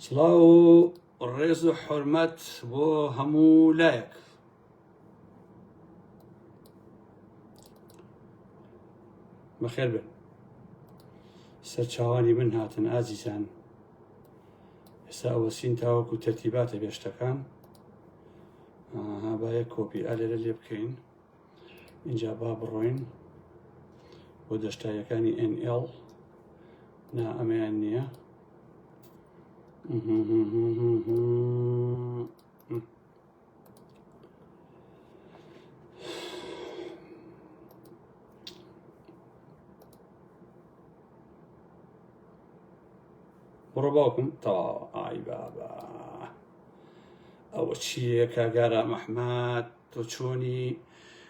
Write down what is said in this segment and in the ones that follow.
سڵاو و ڕێز و حورمەت بۆ هەموو لایەک. بەخێر بن. سەرچاوانی من هاتن ئازیزان. ئێستا ئەوەسین تاوەکو تەرتیباتە بێشتەکان. با یەک کۆپی ئالێرە لێ بکەین. اینجا با بڕۆین بۆ دەشتایەکانی NL. نا ئەمەیان نییە. بڕۆ باوکم تا ئای بابا ئەوە چییە کاگارە مەحمەد تۆ چۆنی؟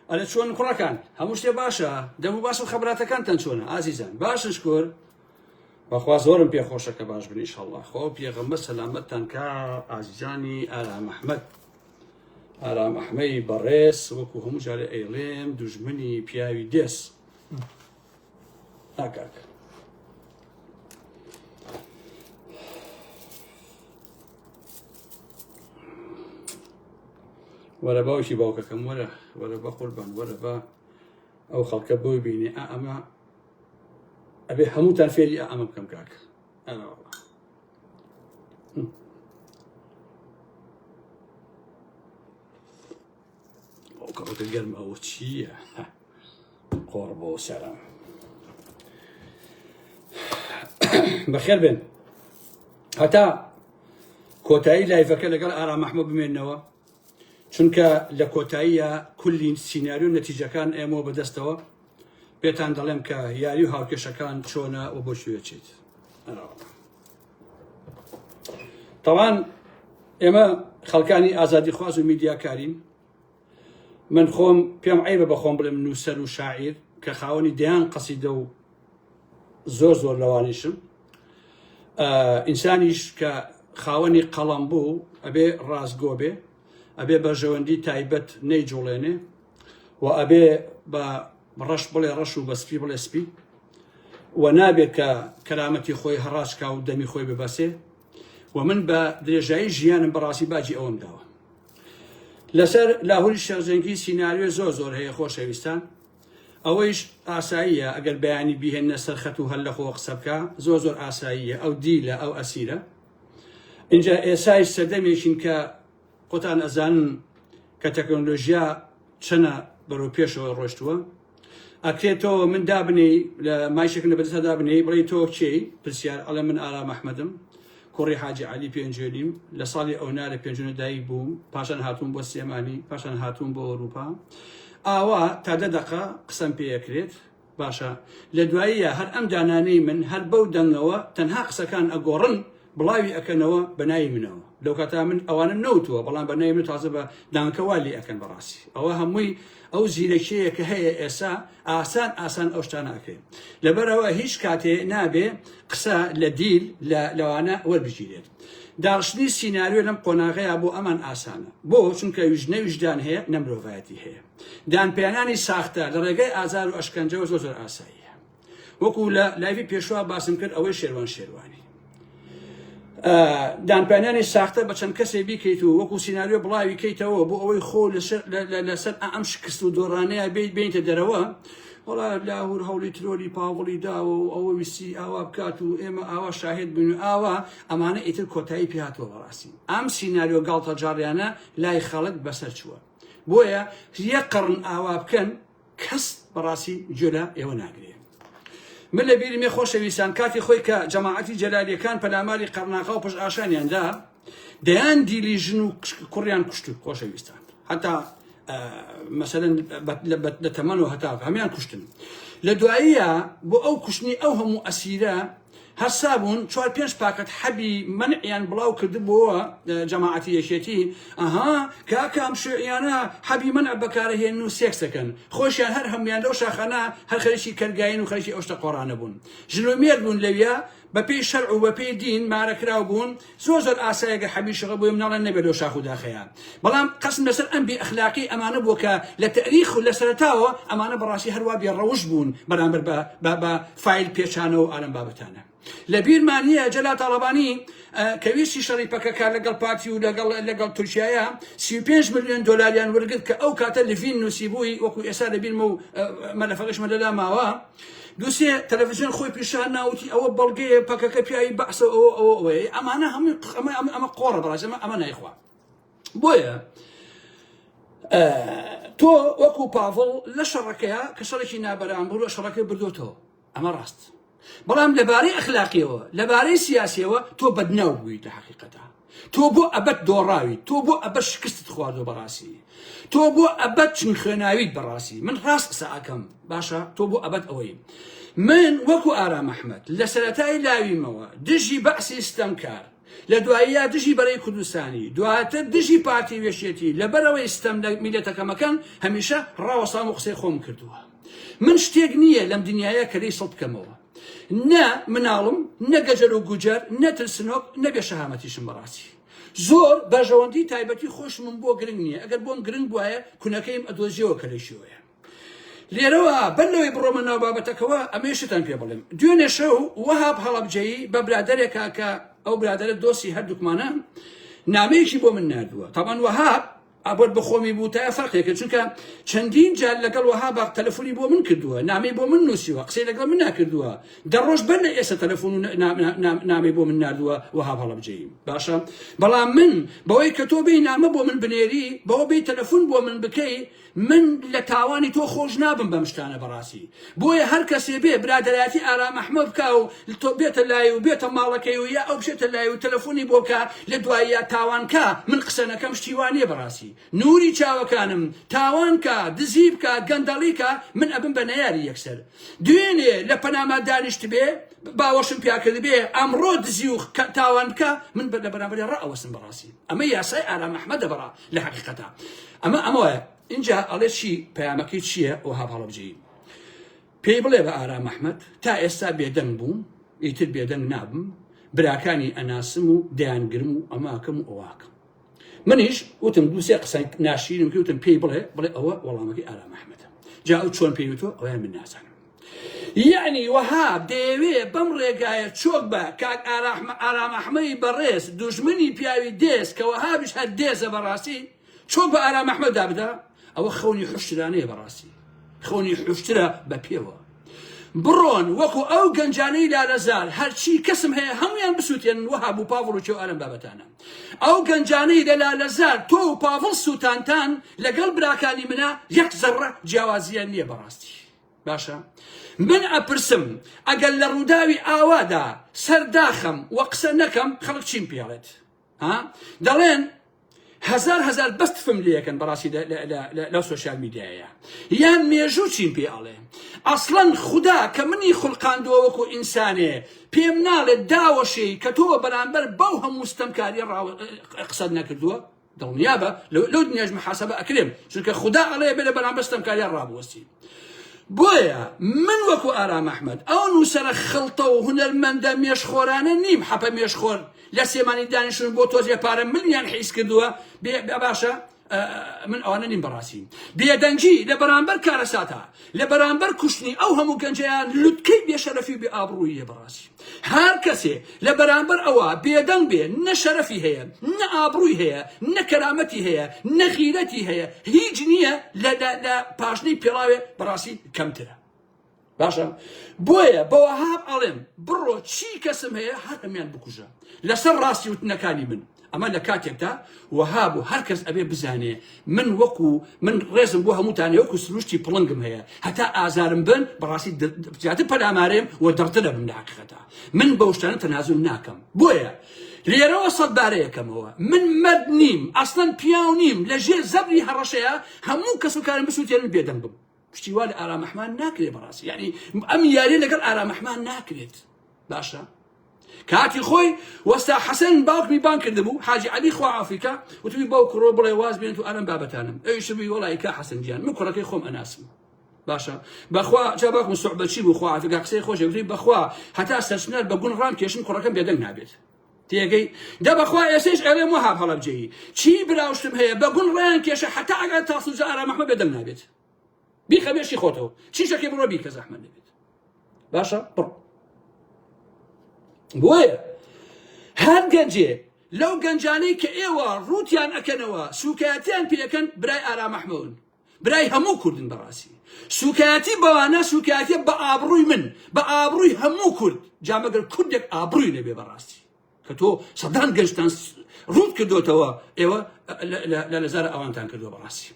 ئەلە چۆن کوڕەکان هەموو شتێ باشە؟ دەم و باش و خەبراتەکانتان چۆنە ئازیزان؟ باشن شکۆر بەخوا زۆرم پێخۆشە کە باش بن ئینشەڵڵا. خۆ پێغەمبەر سەلامەتتان کا ئازیزانی ئارام ئەحمەد. ئارام ئەحمەی بەڕێز وەکو هەموو جارێ ئەیڵێم دوژمنی پیاوی دێس ناکاک. وەرە باوکی باوکەکەم وەرە بە قوربان وەرە بە ئەو خەڵکە بۆی بینێ ئەمە ئەبێ هەمووتان فێری ئەمە بکەم کاک. ئەو کەوتە گەرم ئەوە چییە؟ قۆڕ بۆ سەرم. بەخێر بێن. هەتا کۆتایی لایڤەکە لەگەڵ ئارام ئەحمەد بمێننەوە. چونکە لە کۆتاییە کولی سیناریۆ نەتیجەکان ئێمەوە بەدەستەوە پێتان دەڵێم کە یاری و هاوکێشەکان چۆنە و بۆ شوێچیت. تەوان ئێمە خەڵکانی ئازادی خواز و میدیاکارین. من خۆم پێم عەیبە بە خۆم بڵێم نووسەر و شاعیر کە خاوەنی دەیان قەسیدە و زۆر لەوانیشم. ئینسانیش کە خاوەنی قەڵەم بوو ئەبێ ڕازگۆ بێ، ئەبێ بەژەوەندی تایبەت نەیجوڵێنێ و ئەبێ بە ڕەش بڵێ ڕەش و بەسپی بڵێ سپی و نابێت کە کەرامەتی خۆی هەڕاشکا و دەمی خۆی ببەسێ. و من بە درێژایی ژیانم بەڕاستی باجی ئەوم داوە. لەسەر لاهوری شێخجەنگی سیناریۆ زۆر هەیە خۆشەویستان. ئەوەیش ئاساییە ئەگەر بەیانی بیهێنە سەرخەت و هەر لە خۆ قسە بکە زۆر ئاساییە. ئەو دیلە ئەو ئەسیرە. اینجا ئێسای سەردەمێکین کە خۆتان ئەزانن کە تەکنۆلۆژیا چەنە بەرەو پێشەوە ڕۆشتووە. ئەکرێتەوە من دابنێ لە مایشێک لە بەدەستا دابنێ بڵێ تۆ کێی پرسیار ئەڵێ من ئارام ئەحمەدم کوڕی حاجی عەلی پێنجێنیم لە ساڵی ئەونا لە پێنجێنە دایک بووم پاشان هاتووم بۆ سلێمانی پاشان هاتووم بۆ ئەوروپا. ئاوا تا 10 دقە قسەم پێیەکرێت باشە لە دواییە هەر ئەم دانانەی من هەر بەو دەنگەوە تەنها قسەکان ئەگۆڕن بڵاوی ئەکەنەوە بەناوی منەوە. لەو کاتا من ئەوانم نەوتووە بەڵام بەناوی من تازە بە دانکەوالی ئەکەن بەڕاستی. ئەوە هەمووی ئەو زیرەکیەیە کە هەیە ئێسا ئاسان ئەو شتانە ئەکرێت. لەبەرەوە هیچ کاتێ نابێ قسە لە دیل لەوانە وەربگیرێت. داڕشتنی سیناریۆ لەم قۆناغەیە بۆ ئەمان ئاسانە. بۆ چونکە ویژنە ویژدان هەیە نە مرۆڤایەتی هەیە. دانپێیانانی ساختە لە ڕێگەی ئازار و ئەشکەنجەوە زۆر ئاساییە. وەکو لە لایڤی پێشوا باسم کرد ئەوەی شێروانی. دانپێیانانی ساختە بە چەند کەسێ بیکەیت و وەکو سیناریۆ بڵاوی کەیتەوە بۆ ئەوەی خۆ لەسەر ئەم شکست و دۆڕانەیە بینتە دەرەوە. وڵا لاهور هەوڵی ترۆلی پاوڵی داوە و ئەوە ویستی ئاوا بکات و ئێمە ئاوا شاهد بین و ئاوا ئەمانە ئیتر کۆتایی پێهاتەوە بەڕاستی. ئەم سیناریۆ گاڵتە جاڕیانە لای خەڵک بەسەر چووە. بۆیە یەک قڕن ئاوا بکەن کەس بەڕاستی جۆلا ئێوە ناگرێت. من لە بیرمێ خۆشەویستان کاتی خۆی کە جەماعەتی جەلالیەکان پەلاماری قەرناغا و پشت ئاشانیاندا دەیان دیلی ژن و کوڕیان کوشتو خۆشەویستان. هەتا مەسەلەن لە تەمەن و هەتا هەمیان کوشتن. لە دواییە بۆ ئەو کوشتنی ئەو هەموو ئەسیرە هەرسا بوون 4-5 پاکەت حەبی منعیان بڵاو کردبووە جەماعەتی یەکێتی. کاکام شوعیانە حەبی منع بەکارهێن و سێکسەکەن خۆشیان هەر هەمویان لەو شاخانە هەر خەریکی کەرگاین و خەریکی ئەو شتە قۆڕانە بوون. ژنۆمێر بوون لەویا بەپێی شەرع و بەپێی دین مارەکراو بوون زۆر ئاسایەگە حەبیشەکە بۆی مناڵەن نەبێت لەو شاخ و داخەیە بەڵام قەسم لەسەر ئەم بێ ئەخلاقی ئەمانە بووە کە لە تەریخ و لە سەرەتاوە ئەمانە بەڕاستی هەروە بێڕەوش بوون بەرامبەر بە فایل پێچانە و ئالەم بابەتانە لە بیرمانیە جەلات تاڵەبانی کە ویستی شەڕیپەکەکە لەگەڵ پارتی و لەگەڵ تورکیایە 35 ملیۆن دۆلاریان وەرگرت کە ئەو کاتە لڤین نووسیبووی وەکو ئێستا لەبیرمە و مەلەفەقەشمە لەلا ماوە دووسێ تەلەڤیزیۆن خۆی پیشان ناوتی ئەوە بەڵگەیە پەکەکە پیاوی بەعسە ئەوەیە ئەمانە هەموو ئەمە قۆڕە بەڕاستی ئەمە نایخوا بۆیە تۆ وەکو پاڤڵ لە شەڕەکەیە کە شەڕێکی نابەرامبەر و شەڕەکەی بردوتەوە ئەمە ڕاست بەڵام لەبارەی ئەخلاقیەوە لەبارەی سیاسیەوە تۆ بەدناو بوویت لە حەقیقەتە تۆ بۆ ئەبەت دۆڕاوی تۆ بۆ ئەبەت شکستت خواردۆ بەڕاستی تۆ بۆ ئەبەت چنگ خوێناویت بەڕاستی من ڕاست قسە ئەکەم باشە تۆ بۆ ئەبەت ئەوەی من وەکو ئارام ئەحمەد لە سەرەتای لاویمەوە دژی بەعسی ستەمکار لە دواییە دژی بەرەی کوردستانی دواتر دژی پارتی وێشێتی لەبەرەوەی ستەم لە میلەتەکەمەکەن هەمیشە ڕاوەسام و قسەی خۆم کردووە من شتێک نییە لەم دنیاە کە لێی سەڵ بکەمەوە نە مناڵم نە گەجەر و گوجەر نە ترسنۆک نەبێ شەهامەتیشم بەڕاستی زۆر بەژەوەندی تایبەتی خۆش من بۆ گرنگ نییە ئەگەر بۆم گرنگ بواە کونەکەیم ئەدۆزیەوە کە لەشیوەیە لێرەوە بەلەوەی بڕۆمە ناو بابەتەکەەوە ئەمێشتان پێ بڵێم دوێنێ شەو وەهاب هەڵەبجەیی بە برادەرێکا کە ئەو برادەرە دۆستی هەردووکمانە نامەیەکی بۆ من نردووە تاوان وەهاب ئابەت بەخۆمی بوو تا فەرقێکە چونکە چەندین جار لەگەڵ وەهاب تەلەفۆنی بۆ من کردووە نامەی بۆ من نووسیوە قسەی لەگەڵ من ناکردووە دەڕۆژ بەر لە ئێستا تەلەفۆن و نامەی بۆ من نردووە وەهاب هەڵەبجەیی باشە بەڵام من بەوەی کە تۆ بێی نامە بۆ من بنێری بەوە بێی تەلەفۆن بۆ من بکەی من لە تاوانی تۆ خۆش نابم بەم شتانە بەڕاستی بۆیە هەر کەسێ بێ برادەراتی ئارام ئەحمەد بکە و تۆ بێتە لای و بێتە ماڵەکەی و یا ئەو بشێتە لای و تەلەفۆنی بۆ بکە لە دواییە تاوانکە من قسەنەکەم شتیوانیە بەڕاستی نوری چاوەکانم تاوانکە دزی بکە گەندەڵیکە من ئەبم بە نەیاری یەکسەر دوێنێ لە پەنامە دانیشت بێ باوەشم پیاکرد بێ ئەمڕۆ دزی و تاوان بکە من لە بەرامبەری ڕائەوەسم بەڕاستی ئەمە یاسای ئارام ئەحمەدە بەڕا لە حەقیقەتە ئەمەوە اینجا ئەڵێ چی پەیامەکەی چییە وەهاب هەڵەبجەیی پێی بڵێ بە ئارام ئەحمەد تا ئێستا بێدەنگ بووم ئیتر بێدەنگ نابم براکانی ئەناسم و دەیانگرم و ئەماکەم و ئەواکەم منیش وتم دووسێ قسە ناشیرم وتم پێی بڵێ ئەوە وەڵامەکەی ئارام ئەحمەدە جا ئەو چۆن پێی وتوە ئەویان من نازانم یعنی وەهاب دەیەوێ بەم ڕێگایە چۆک بە کاک ئارام ئەحمەدی بەڕێز دوژمنی پیاوی دێز کە وەهابیش هەر دێزە بەڕاستی چۆک بە ئارام ئەحمەد دابدا ئەوە خەونی حوشترانەیە بەڕاستی خەونی حوشترە بە پێوە بڕۆن وەکو ئەو گەنجانەی لالەزار هەرچی کەسم هەیە هەمویان بسووتێنن وەهاب و پاڤڵ و ئەرەم بابەتانە ئەو گەنجانەی لە لالەزار تۆ و پاڤڵ سووتانتان لەگەڵ براکانی منە یەک زەڕە جیاوازیان نییە بەڕاستی باشە من ئەپرسم ئەگەر لە ڕووداوی ئاوادا سەرداخەم وە قسە نەکەم خەڵک چیم پێڵێت دەڵێن هزار بەستفم لەکەن بەڕاستی لەو سۆشیال میدیایە یان مێژوو چین پێ ئەڵێ ئەسڵەن خوددا کە منی خوڵقاندووە وەکو ئینسانێ پێم ناڵێت داوەشەی کە تۆ بەرامبەر بەو هەموو ستەمکاری قسەت نەکردووە دڵنیابە لەو دنیاش محاسەبە ئەکرێم چونکە خوددا ئەڵێ بێ لە بەرامبەر ستەمکاریان ڕابوەستی بۆیە من وەکو ئارام ئەحمەد ئەو نووسەرە خەڵتە و هونەرمەندە مێشخۆرانە نیم حەپە مێشخۆر لە سێمانی دانیشتن بۆ تۆزیە پارە ملیان حیس کردووە باشە من ئەوانە نیم بەڕاستی بێدەنگی لە بەرامبەر کارەساتە لە بەرامبەر کوشتنی ئەو هەموو گەنجەیان لوتکەی بێشەرەفی بێ ئابڕوویە بەڕاستی هەر کەسێ لە بەرامبەر ئەوە بێدەنگ بێ نە شەرەفی هەیە نە ئابڕووی هەیە نە کەرامەتی هەیە نە غیرەتی هەیە هیچ نییە لە پاشنەی پێڵاوێ بەڕاستی کەمترە باشە بۆیە بە وەهاب ئەڵێم بڕۆ چی کەسم هەیە هەر هەمیان بکوژە لەسەر ڕاستی وتنەکانی من ئەمە لە کاتێکدا وەهاب و هەر کەس ئەبێ بزانێ من ڕێزم بۆ هەمووتانێ وەکو سروشتی پڵنگم هەیە هەتا ئازارم بن بەڕاستی زیاتر پەلامارێم و دەڕترە بم لە حەقیقەتە من بەو شتانە تەنازل ناکەم بۆیە لێرەوە سەدبارەیەکەمەوە من مەرد نیم ئەسڵەن پیاو نیم لە ژێر زەبری هەڕەشەیە هەموو کەس و کارم بسووتێنن بێدەنگ بم پشتیوا لە ئارام ئەحمەد ناکرێت بەڕاستی یعنی ئەم یاریە لەگەڵ ئارام ئەحمەد ناکرێت باشە کاتی خۆی وەستا حەسەن باوکمی بان کردبوو حاجی عەلی خوا عافیکە وتوی باو کوڕۆ بڵێ واز بێنێت و ئەرەم بابەتانم ئەویش بووی وەڵی کا حەسەن گیان من کوڕەکەی خۆم ئەناسم باشا بخوا جابك مستعبد شي بخوا عفقا قسي خوش يقولي بخوا حتى سرسنال بقول رام كيشن كركم بيدن نابت تيجي ده بخوا يسيش عليه مهاب هلا بجي شي براوشتم هي بقول ران كيش حتى اقعد تصل زاره محمد بيدن نابت بيخبيش خوته شي شكي بربي كز احمد نبت باشا بر بويا هاد جنجي لو جنجاني كايوا روتيان اكنوا سوكاتيان بيكن براي ارا محمود براي همو كردن براسي سوكاتي بوانا سوكاتي بابروي من بابروي همو كرد جامعر كردك ابروي نبي براسي كتو صدان جنجتان روت كدو توا ايوا لا زار اوانتان كدو براسي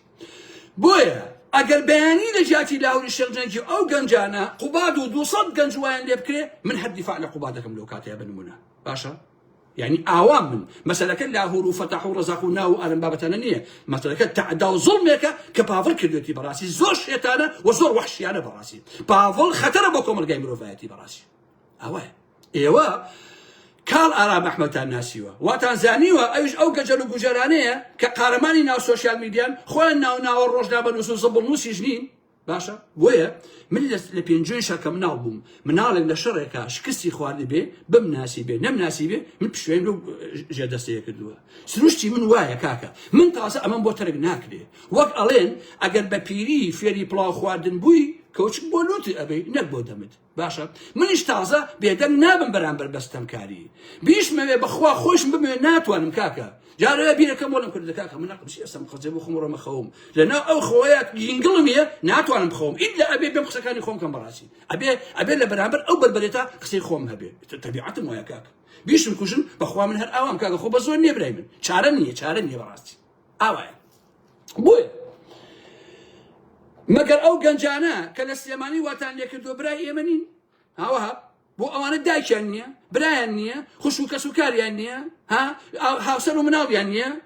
بويا اگر بياني لجاتي لاهور الشرجنجي او جنجانا قبادو 200 جنجوان لبكري من حد دفاع لقبادكم لو كاتيا بن منى باشا يعني أعوام من مسألة لاهور فتحوا رزقناه ألم بابتنانية مسألة تعدى ظلمك كبافل كديوتي براسي زور شيطانة وزور وحشيانة براسي بافل خطر بكم الجيم رفايتي براسي ايوا كال ارام احمد تناسيوا وتنزانيوا ايش او جلو جرانيه كقارماني نا السوشيال ميديا خونا نا الروجنا بنوسو صبنو سجنين باشا بويا من لبينجون شركه منالبوم منال لشركه شكسي خوارد بي بمناسي بي نمناسي بي من بشوين لو جدسيه كدوا سروشتي من وايا كاكا من تاسا امام بوترق ناكلي وقت الين اگر ببيري فيري بلا خواردن بوي كوتش بولوتي ابي نكبو دمت باشا منش تازه بيدن نابن برامبر بستمكاري بيش ما بخوا خوش بما ناتوان مكاكا جاري بينا كم ولا كل كاكا من نقم شيء اسم خزيبو خمر مخوم لان او خويات ينقلميه ناتوان مخوم الا ابي بمخس كان يخوم كم براسي ابي لبرامبر او بالبريتا قصي خوم هبي تبعتهم ويا كاكا بيش نكوشن بخوا من هالاوام كاكا خو بزوني ابراهيم شارني براسي اوعي بوي مگر او گنجانه کل سلیمانی واتان لیکردو برای ایمنین هاوها بو اوان دایکیان نیه برایان نیه خوشو سوکاریان نیه هاوسر و مناویان نیه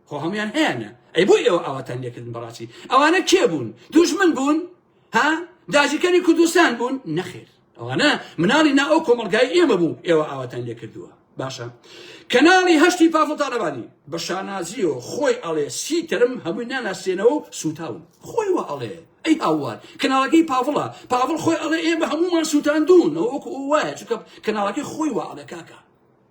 خو همیان هیانه ای بو اواتان لیکردن براسي اوانه کی بون دوشمن بون داجیکانی کردستان بون نخیر اوانه منالی نا او کمالگای ایمه بو اواتان لیکردوه باشا كنالي هشتي بافل طالباني بشانازيو خوي عليه سيترم همنا ناسينو سوتاون خوي وعليه اي هوار كنالكي بافل خوي عليه ايه همو ما سوتان دون او واج كنالكي خوي وعليه كاكا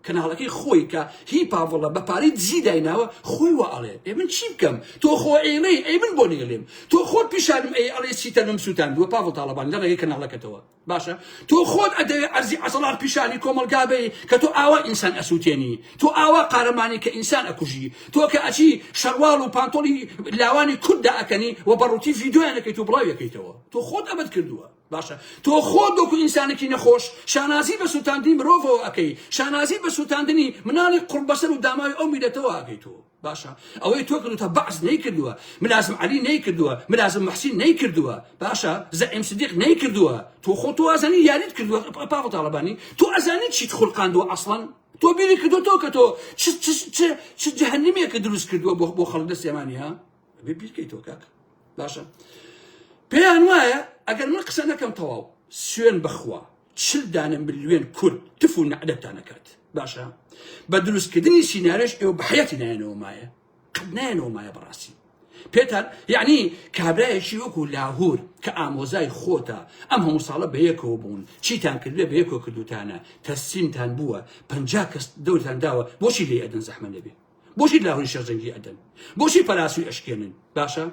كنالكي خوي كا هي بافل بباري تزيدينا خوي وعليه اي من شيبكم تو خو ايلي اي من بونيليم تو خود بيشان اي عليه سيترم سوتان دو بافل طالباني لا كنالك تو باشا تو خود ادي ارزي عصلات بيشاني كومل قابي كتو اوا انسان اسوتيني تو اوا قارماني كانسان اكوجي تو كاشي شروال وبانطولي لاواني كدا اكني وبروتي فيديو انا كيتو بلاي كيتو تو خود ابد كردوا باشا تو خود دوك انسان كي نخوش شانازي بسوتاندي مروفو اكي شانازي بسوتاندني منالي قرب بسر وداماي امي دتو اكيتو باشا اوي تو كنت بعض نيكردوا ملازم علي نيكردوا ملازم محسين نيكردوا باشا زعيم صديق نيكردوا تو خطو ازاني يا ريت كردوا بابا طالباني تو ازاني تشي تدخل قاندو اصلا تو بيلي كدو تو كتو تش جهنميه كدروس كردوا بو خالد السيماني بيبي كيتو كاك باشا بيان وايا اگر من قسنا كم تواو سوين بخوا تشل دانم بالوين كرد تفون عدتانا كات باشا بدروس كدني سيناريش او بحياتنا انا ومايا قدنا انا ومايا براسي بيتر يعني كابراي شيوكو لاهور كاموزاي خوتا ام هم صالب بيكو بون شيتان كدله بيكو كدوتانا تسين تان بوا بنجاكس دولتان داوا بوشي لي ادن زحمه نبي بوشي لاهور الشرجنجي ادن بوشي فلاسو اشكينن باشا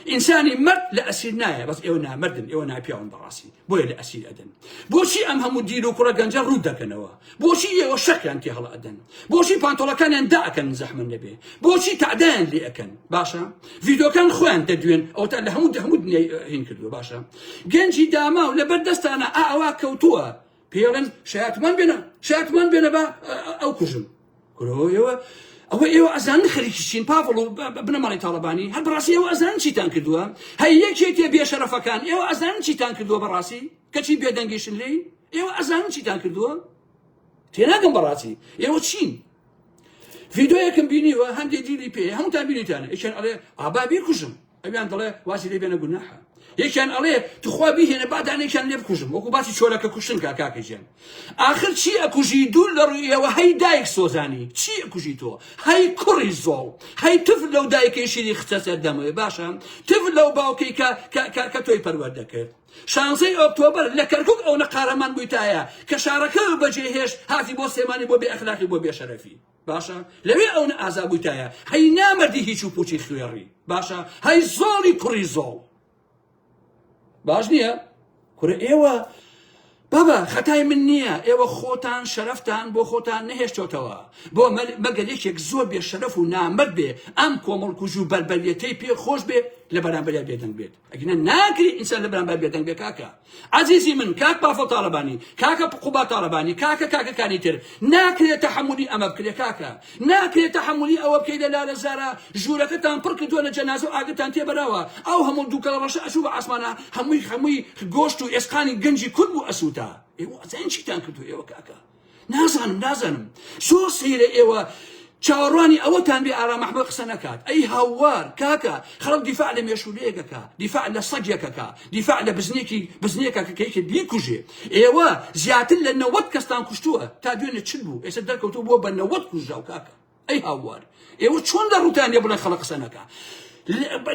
انساني مرد لاسيرنايا بس ايونا مردن ايونا بياون براسي بويا لاسير ادن بوشي ام هم ديرو كره جنجر رودا كنوا بوشي وشك انت هلا ادن بوشي بانطولا كان اندا كان زحمه النبي بوشي تعدان لي اكن باشا فيديو كان خوان تدوين او تاع حمود هين كدو باشا جنجي داما ولا بدستانا اوا كوتوا بيرن شات من بينا با او كجم كلو يوا او ايوا ازان خريجين بافلو بن مالي طالباني هل براسي ايوا ازان شي تنكدوا هي كيتي بي شرف كان ايوا ازان شي تنكدوا براسي كشي بي دنجيشن لي ايوا ازان شي تنكدوا تيناغم براسي ايوا شين فيديو يكن بيني وهندي دي لي بي هم تابيني تانا ايش عليه ابا بيكشم ابي عند الله واسي لي بينا قلناها یەکیان ئەڵێ توخوا بیهێنە بادانێکیان لێ بکوژم وەکو باسی چۆلەکە کوشتن کاکەژیان ئاخر چی ئەکوژی دوور لە ڕوویەوە هەی دایک سۆزانی چی ئەکوژی تۆ هەی کوڕی زۆڵ هەی تف لەو دایکەی شیری خچە سەردەمەوێ باشە تف لەو باوکەی کە تۆی پەروەردە دەکرد 16 ئۆکتۆبر لە کەرکووک ئەو نەقارەمان بوویتایە کە شارەکە بەجێهێشت هاتی بۆ سێمانی بۆ بێ ئەخلاقی بۆ بێشەرەفی باشە لەوێ ئەو ئازا بوویتایە هەی نامەردی هیچ و پوچی خوێڕی باشە هەی زۆڵی کوڕی زۆڵ باش نییە کوڕە ئێوە بابا خەتای من نییە ئێوە خۆتان شەرەفتان بۆ خۆتان نەهێشتۆتەوە بۆ مەگەر یەکێک زۆر بێ شەرەف و نامەرد بێ ئەم کۆمەڵکوژ و بەربەریەتەی پێ خۆش بێ لە بەرامبەریا بێدەنگ بێت ئەگەنە ناکری ئینسان لە بەرامبەر بێدەنگ بێ کاکە عەزیزی من کاک بافڵ تاڵەبانی کاکە قوبا تاڵەبانی کاکەکانی تر ناکرێت تەحەمولی ئەمە بکرێ کاکە ناکرێت تەحەمولی ئەوە بکەی لە لالەزارە ژوورەکەتان پڕ کردووە لە جەنازە و ئاگتان تێبەراوە ئەو هەموو دووکەڵە ڕەشە ئەچوو بە ئاسمانە هەمووی گۆشت و ئێسقانی گەنجی کورد بوو ئەسووتە ئێوە ئەزان چیتان کردو ئێوە کاکە نازانم زۆر سەیرە ئێوە چاوەڕوانی ئەوەتان بێ ئارام ئەحمەد قسە نەکات ئەی هاوار کاکە خەڵک دیفاع لە مێشولەیەکەکە دیفاع لە سەگێکەکە دیفاع لە بزنێکە کەیکە بیکوژێ ئێوە زیاتر لە 90 کەستان کوشتووە تا دوێنێ چ بوو ئێستا دەرکەوتوو بۆ بە 90 کوژاو کاکە ئەی هاوار ئێوە چۆن لە ڕووتان لێ بڵێن خەڵک قسە نەکات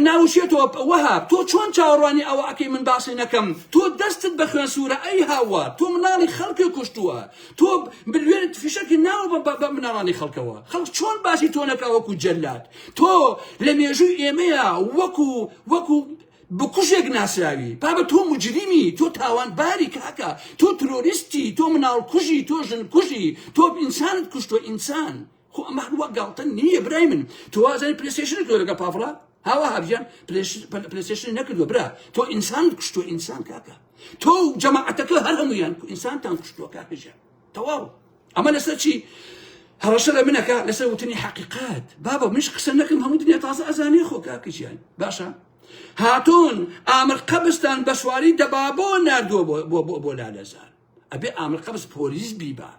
ناوشێتەوە وەهاب تۆ چۆن چاوەڕوانی ئەوە ئەکەی من باسی نەکەم تۆ دەستت بە خوێن سوورە ئەی هاوار تۆ مناڵی خەڵکی کوشتووە تۆ بلوێنت فیشەکی ناوە بە مناڵانی خەڵکەوە خەڵک چۆن باسی تۆ نەکا وەکو جەلات تۆ لە مێژووی ئێمەیە وەکو بکوژێک ناسراوی بابە تۆ مجریمی تۆ تاوانباری کاکە تۆ ترۆریستی تۆ مناڵ کوژی تۆ ژن کوژی تۆ ئینسانت کوشتۆ ئینسان خۆ ئەمە هەروە گاڵتە نییە برای من تۆ وازانی پلەیستێشن کردووە لەگەڵ پافڵە هاوا هەبژیان پلەیستێشن نەکردووە برا تۆ ئینسان کوشتۆ ئینسان کاکە تۆ جەماعەتەکە هەر هەموویان ئینسانتان کوشتووە کاکەژیان تەواو ئەمە لەسەر چی هەڕەشە لە منەکە لەسەر وتنی حەقیقات بابا منش قسە نەکەم هەموو دنیا تازە ئەزانێ خۆ کاکەژیان باشە هاتوون ئامر قەبستان بە سواری دەبابۆ ناردووە بۆ لالەزار ئەبێ ئامر قەبس پۆلیس بیبا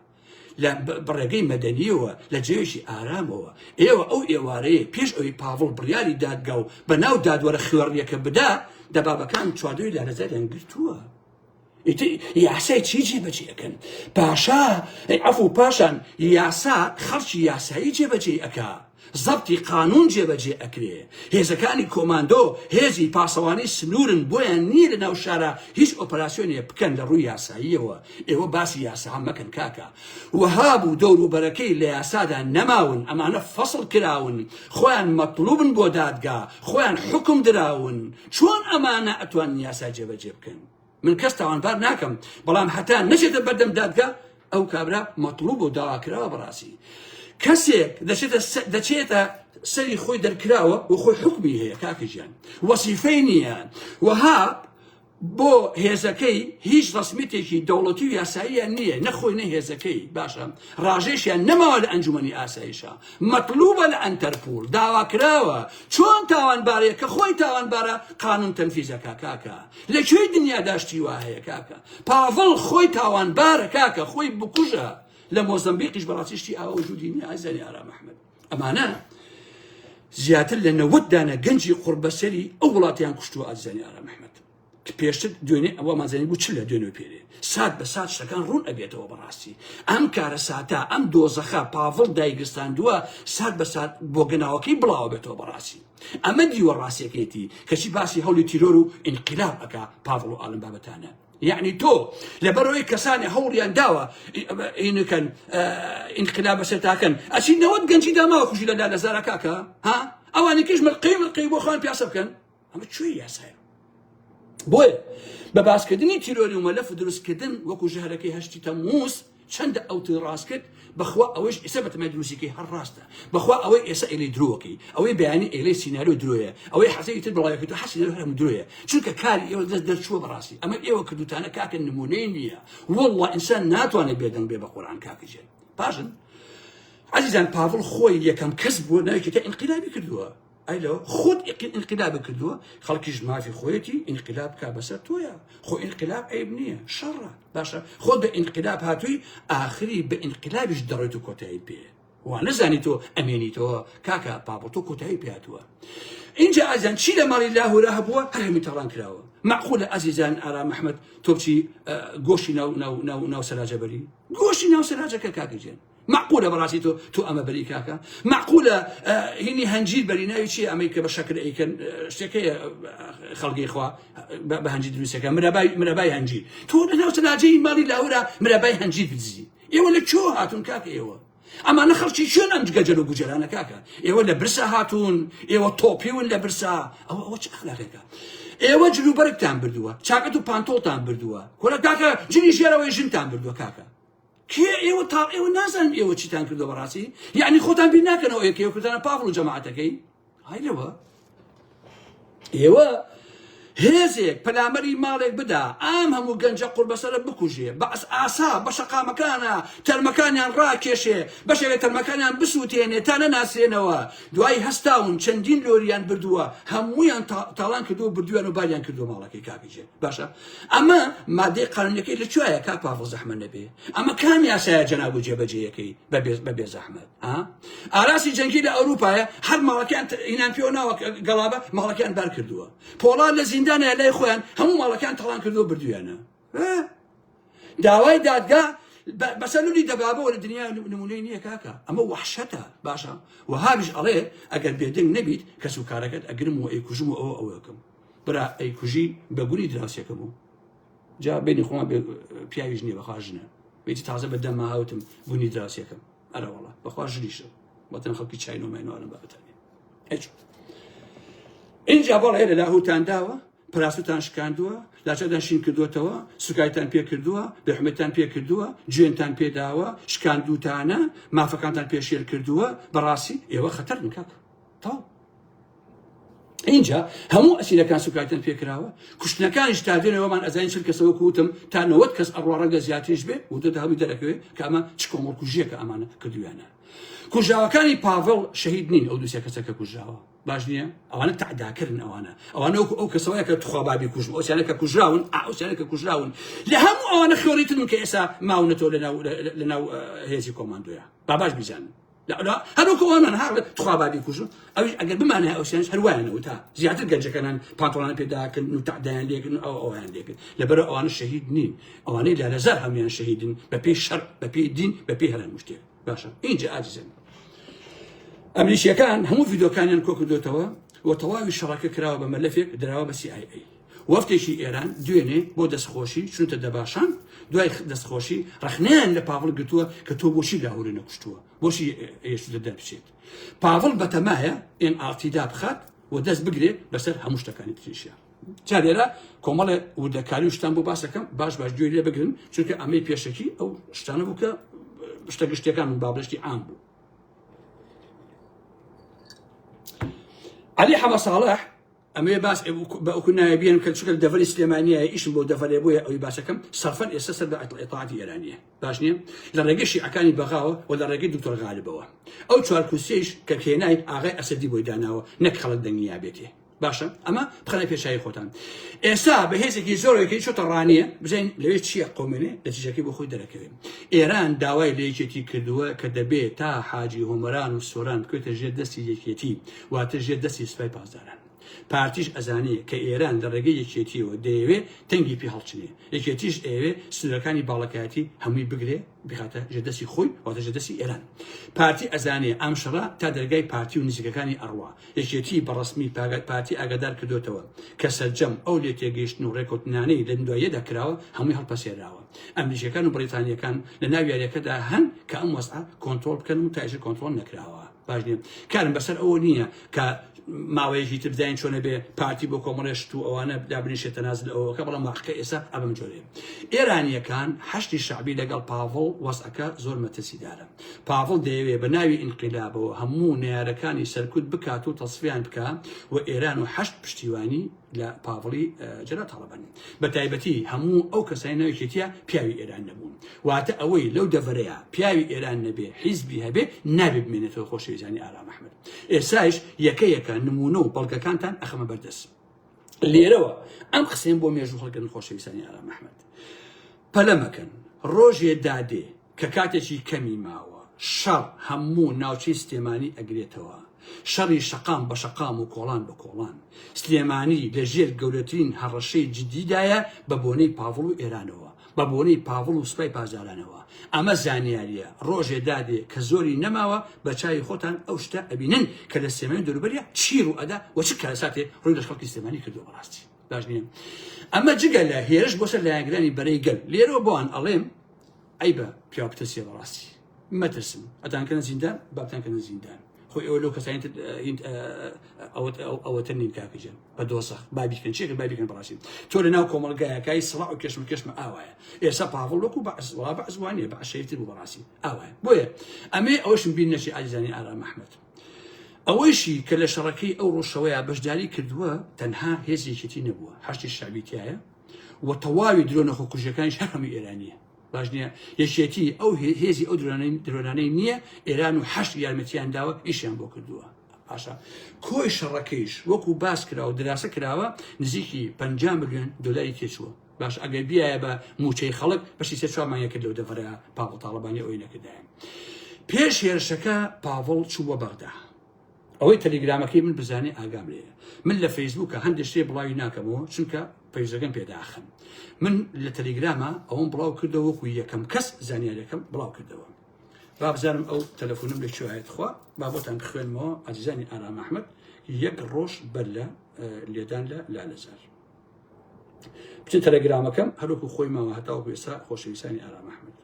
لە بڕێگەی مەدەنیەوە لە جێوێکی ئارامەوە ئێوە ئەو ئێوارەیە پێش ئەوی پاڤڵ بڕیاری دادگا و بە ناو دادوەرە خوێڕیەکە بدا دەبابەکان چواردۆی لالەزاریان گرتووە یاسای چی جێبەجێ ئەکەن پاشا عەفو پاشان یاسا خەڵکی یاسایی جێبەجێ ئەکا زەبتی قانون جێبەجێ ئەکرێ هێزەکانی کۆماندۆ هێزی پاسەوانەی سنوورن بۆیان نییە لە ناو شارە هیچ ئۆپەراسیۆنێ بکەن لە ڕووی یاساییەوە ئێوە باسی یاسا مەکەن کاکە وەهابوو دەوروبەرەکەی لە یاسادا نەماون ئەمانە فەسڵ کراون خۆیان مەطلوبن بۆ دادگا خۆیان حکم دراون چۆن ئەمانە ئەتوانن یاسا جێبەجێ بکەن من کەس تاوانبار ناکەم بەڵام هەتا نەچێتە بەردەم دادگا ئەو کابرا مەطلوب و داواکراوە بەڕاستی کەسێک دەچێتە سەری خۆی دەرکراوە و خۆی حکمی هەیە کاکەژیان وەسیفەی نییە وەها بۆ هێزەکەی هیچ ڕسمیتێکی دەوڵەتی و یاساییان نییە نەخۆی نە هێزەکەی باشە ڕاژێشیان نەماوە لە ئەنجومەنی ئاسایشە مەطلوبە لە ئەنتەرپۆل داواکراوە چۆن تاوانبارەیە کە خۆی تاوانبارە قانون تەنفیزەکە کاکە لەکوێی دنیا داشتی وا هەیە کاکە پاڤڵ خۆی تاوانبارە کاکە خۆی بکوژە لە مۆزەمبیقیش بەڕاستیشتی ئاوە وجودی نییە ئازاری ئارام ئەحمەد ئەمانە زیاتر لە 90 دانە گەنجی قوربەسەری ئەو وڵاتیان کوشتووە ئازاری ئارام ئەحمەد کە پێشتر دوێنێ ئەوە مازانی بوو چ لە دوێنێ پێرێ سات بە سات شتەکان ڕوون ئەبێتەوە بەڕاستی ئەم کارە ساتە ئەم دۆزەخە پاڤڵ دایگرستاندووە سات بە سات بۆ گەناوەکەی بڵاو بێتەوە بەڕاستی ئەمە دیوە ڕاستیەکەیەتی کەچی باسی هەولی تیرۆر و ئینقلاب ئەکا پاڤڵ و ئاڵم بابەتانە يعني تو لبروي كساني هوريان داوا إنه كان انقلاب ستاكن أشي نود جنشي دا ما وخشي لا زاركاكا ها أواني كيش من القيم وخان بيعصب كان أما شوي يا ساير بوي بباس كدني تيروري وملف دروس كدن وكو جهركي هشتي تموس چند او تراسكت بخوا اوش اثبت ما دروسيكي هالراسته بخوا اوي اسا الي دروكي اوي بياني الي سيناريو درويا اوي حسيت بلايك حسيت لهم درويا شنو كاري درت شو براسي اما ايوا كدوت انا كاك النمونينيا والله انسان ناتو انا بيدن بقران كاكجن باشن عزيزان بافل خوي يكم كسبوا نايك انقلابي كدوا ايلو خود انقلاب كدوا خلق جماعه في خويتي انقلاب كابساتويا خو انقلاب عيبنيه شر باشا خود انقلاب هاتوي اخري بانقلاب جدرتو كوتاي بي وانا زانيتو امينيتو كاكا بابوتو كوتاي بياتوا انجا ازان شي لمال الله رهبوا هرمي تران كراوا معقولة عزيزان آرام محمد توبشي قوشي ناو سراجة بري قوشي ناو سراجة كاكاجين معقولة براسي تو أما بري كاكا معقولة هني هنجيل بري ناوي شيء أمريكا بشكل أي كان شتكي خلقي إخوة بهنجيل بسكا مراباي هنجيل تو ناو سراجة مالي لاورا مراباي هنجيل بتزي إيوه لتشو هاتون كاكا إيوه أما نخرجي شون أنت جاجلو جلانا كاكا إيوه لبرسا هاتون إيوه توبي ولا برسا أو وش أخلاقك إيوه جلو برك تام بردوا شاكتو بانتول تام بردوا كولا كاكا جيني شيرا ويجن تام بردوا كاكا كي إيوه طار إيوه نازل إيوه شي تام كردوا براسي يعني خوتان بيناك أنا وياك إيوه كنت أنا بافلو جماعتك هاي لوا إيوه هێزێک پەلامەری ماڵێک بدا ئام هەموو گەنجە قوربەسەرە بکوژێ بەس ئاسا بەشەقا مەکانە تەرمەکانیان ڕاکێشێ بەشێک تەرمەکانیان بسووتێنێ تا نەناسێنەوە دوای هەستاون چەندین لۆریان بردووە هەموویان تاڵان کردو بردوویان و باریان کردو ماڵەکەی کاکیجێ باشە ئەمە مادەی قانونیەکەی لەکوێیە کاک پاڤڵ زەحمەت نەبێ ئەمە کامی یاسایە جەناب و جێبەجێیەکەی بەبێ زەحمەت ئاراسی جەنگی لە ئەوروپایە هەر ماڵەکەیان هینان پێوە ناوە گەڵابە ماڵەکەیان بەر کردووە پۆڵان لە زیندانە لای خۆیان هەموو ماڵەکەیان تەڵان کردو بردوویانە داوای دادگا بەسەلولی دەبابەوە لە دنیا نمونەی نییە کاکە ئەمە وەحشەتە باشە وهابیش ئەڵێ ئەگەر بێدەنگ نەبیت کەس و کارەکەت ئەگرم و ئەیکوژم و ئەوەکەم برا ئەیکوژی بەگوری دراوسێکەم و جا بینی خۆمان پیاویش نییە بەخواژنە بێتی تازە بە دەمما هاوتم بوونی دراوسێکەم ئەرە وەڵا بەخوا ژریشە بەتەن خەڵکی چاینۆماینۆوانم بابەتانێ اینجا بەڵێ لە لاهوتان داوە پراسوتان شکاندووە لاچەدان شین کردوتەوە سوکایتان پێ کردووە بێحمێتان پێ کردووە جوێنتان پێداوە شکاندوتانە مافەکانتان پێشێر کردووە بەڕاستی ئێوە خەتەرن کاکە تاو اینجا هەموو ئەسیرەکان سوکایتان پێکراوە کوشتنەکانیش تا دێنەوەمان ئەزانین چەند کەسەوە کوتم تا 90 کەس ئەڕوا ڕەنگە زیاتریش بێ وتە هەمووی دەرەکەوێ کە ئەمە چ کۆمەڵکوژیەکە ئەمانە کردویانە کوژاوەکانی پاڤڵ شەهید نین ئەو دووسێ کەسەکە کوژاوە باش نییە ئەوانە تعداکردن ئەوانە ئەو کەسەوەیە کە توخوابابی کوژم ئەوسیانە کە کوژراون ئەوسیانە کە کوژراون لە هەموو ئەوانە خێڕیتن کە ئێستا ماونەتەوە لەناو هێزی کۆماندۆیە باباش بیزانن هەروکە ئەوانان هەر توخوابابی کوژن ئەویش ئەگەر بمانێ ئەوسیانش هەروایانەوە تا زیاتر گەنجەکانان پانتۆڵان پێداکردن و تعدایان لێکردن ئەویان لێکرد لەبەر ئەوانە شەهید نین ئەوانەی لالەزار هەمویان شەهیدن بەپێی شەڕ بەپێی دین بەپێی هەر هەموو شتێک باشە اینجا ئاجزن ئەمریکیەکان هەموو ڤیدۆکانیان کۆ کردوتەوە و تەواوی شەڕەکە کراوە بە مەلەفێک دراوە بە CIA وەفتێکی ئێران دوێنێ بۆ دەستخۆشی چونتە دەباشان دوای دەستخۆشی ڕەخنیان لە پاڤڵ گرتووە کە تۆ بۆشی لاهوری نەکوشتووە بۆشی ئێشتە دەربچێت پاڤڵ بەتەمایە NRT-دا بخات و دەست بگرێت بەسەر هەموو شتەکانی تریشە جا لێرە کۆمەڵە وردەکاری و شتان بۆ باسەکەم باش گوێ لێ بگرن چونکە ئەمەی پێشەکی ئەو شتانە بوو کە شتە گشتەکان من بابلشتی عام بوو علي حما صالح أما باس كنا يبين كشكل دفر إسلامانية إيش بو دفر يبويا أو يباسكم صرفا أساسا بالإطاعة الإيرانية باشني لا رجشي عكاني بغاوة ولا رجي دكتور غالبوه أو شوال كوسيش ككيناي أغا أسدي بويداناو نكخل الدنيا بيتي باشا أما بخلنا في شيء خوتان إسا بهيزك يزور كي شو ترانية بزين ليش شيء قومني نتيجة كي بخوي دركوي إيران داوي ليجتي كدوا كدبي تا حاجي همران والسوران كنت جدسي يكيتي واتجدسي سباي بازاران پارتیش ئەزانەیە کە ئێران لە ڕێگەی یەکێتیەوە دەیەوێ تەنگی پێ هەڵچنێ یەکێتیش ئەوێ سنوورەکانی باڵەکایەتی هەمووی بگرێ بخاتە ژێدەستی خۆی واتە ژێدەستی ئێران پارتی ئەزانەیە ئەم شەڕە تا دەرگای پارتی و نزیکەکانی ئەڕوا یەکێتی بەڕەسمی پارتی ئاگادار کردوتەوە کە سەرجەم ئەو لێ تێگەیشتن و ڕێکوتنانەی لە دواییەدا کراوە هەمووی هەڵپەسێراوە ئەمریکیەکان و بریتانیەکان لە ناو یاریەکەدا هەن کە ئەم وەسعە کۆنتڕۆڵ بکەن و تاژە کۆنتڕۆڵ نەکراوە باش نییە کارم بەسەر ئەوە نییە کە ماوەیەکی تر بداین چۆنە بێ پارتی بۆ کۆمەڵێشت و ئەوانە دابنیشێتە نازل ئەوەکە بەڵام واقعەکە ئێستا ئەبم جۆرێ ئێرانیەکان هەشتی شعبی لەگەڵ پاڤڵ وەسعەکە زۆر مەترسیدارە پاڤڵ دەیەوێ بە ناوی ئینقیلابەوە هەموو نارەکانی سەرکوت بکات و تەسفیان بکە و ئێران و هەشت پشتیوانی لە پاڤڵی جەلا تاڵەبان بە تایبەتی هەموو ئەو کەسانی ناوێکێتیە پیاوی ئێران نەبوون واتە ئەوەی لەو دەڤەرەیە پیاوی ئێران نەبێ حیزبی هەبێ نابێ بمێنێتەوە خۆشەویستانی ئارام ئەحمەد ئێستایش یەکەیەکە نمونە و بەڵگەکانتان ئەخەمە بەردەست لێرەوە ئەم قسەم بۆ مێژوو هەڵگرن خۆشەویستانی ئارام ئەحمەد پەلە مەکەن ڕۆژێ دادێ کە کاتێکی کەمی ماوە شەڕ هەموو ناوچەی سلێمانی ئەگرێتەوە شەڕی شەقام بە شەقام و کۆڵان بە کۆڵان سلێمانی لە ژێر گەورەترین هەڕەشەی جدیدایە بە بۆنەی پاڤڵ و ئێرانەوە بە بۆنەی پاڤڵ و سوپای پازارانەوە ئەمە زانیاریە ڕۆژێ دادێ کە زۆری نەماوە بە چاوی خۆتان ئەو شتە ئەبینن کە لە سلێمانی دەوروبەریە چیر و ئەدا و چ کارەساتێ ڕووی لە خەڵکی سلێمانی کردووە بەڕاستی باش نییە ئەمە جگە لە هێرش بۆ سەر لایەنگرانی بەرەی گەل لێرەوە بۆوان ئەڵێم ئەی بە پیاوپتەسیە بەڕاستی مەترسن ئەتانکەنە زیندان بابتانکەنە زیندان خۆی ئەوە لەو کەسانی ئەوەتە نین کاکەجان بە دۆزەخ بابیکەن چێکە بابیکەن بەڕاستی تۆ لە ناو کۆمەڵگایەکەی سڵاو و کێشم کێشمە ئاوایە ئێستا پاڤڵ وەکو بەعزوڵا بە ئەزوانیە بە عشەیەتی بوو بەڕاستی ئاوایە بۆیە ئەمێ ئەوەشم بین نەچی ئاجزانی ئارام ئەحمەد ئەوەیشی کە لە شەڕەکەی ئەو ڕۆژەوەیە بەشداری کردووە تەنها هێزێکێتی نەبووە هەشتی شعبیتیایە و تەواوی درۆنە خۆکوژەکانیش هەرهەمووی ئێرانیە باش نییە یەکێتی ئەو هێزی ئەو درۆنانەی نییە ئێران و هەشت یارمەتیان داوە ئیشیان بۆ کردووە پاشا کۆی شەڕەکەیش وەکو باس کراوە دراسە کراوە نزیکی 50 ملیۆن دۆلاری تێچووە باش ئەگەر بیایە بە موچەی خەڵک بەشی سێ چوارمانیە کرد لەو دەڤەرە پاڤڵ تاڵەبانی ئەوەی نەکردایە پێش هێرشەکە پاڤڵ چووە بەغدا ئەوەی تەلیگرامەکەی من بزانێ ئاگام لێیە من لە فەیسبووکە هەندێک شتێ بڵاوی ناکەمەوە چونکە پەیزەکەم پێداخن من لە تەلیگرامە ئەوم بڵاو کردەوە وەکو یەکەم کەس زانیاریەکەم بڵاو کردەوە با بزانم ئەو تەلەفۆنم لەکوێ خوا با بۆتان بخوێنمەوە ئازیزانی ئارام ئەحمەد یەک ڕۆژ بەر لە لێدان لە لالەزار بچین تەلەگرامەکەم هەروەکو خۆی ماوە هەتاوەکو ئێستا خۆشەویستانی ئارام ئەحمەد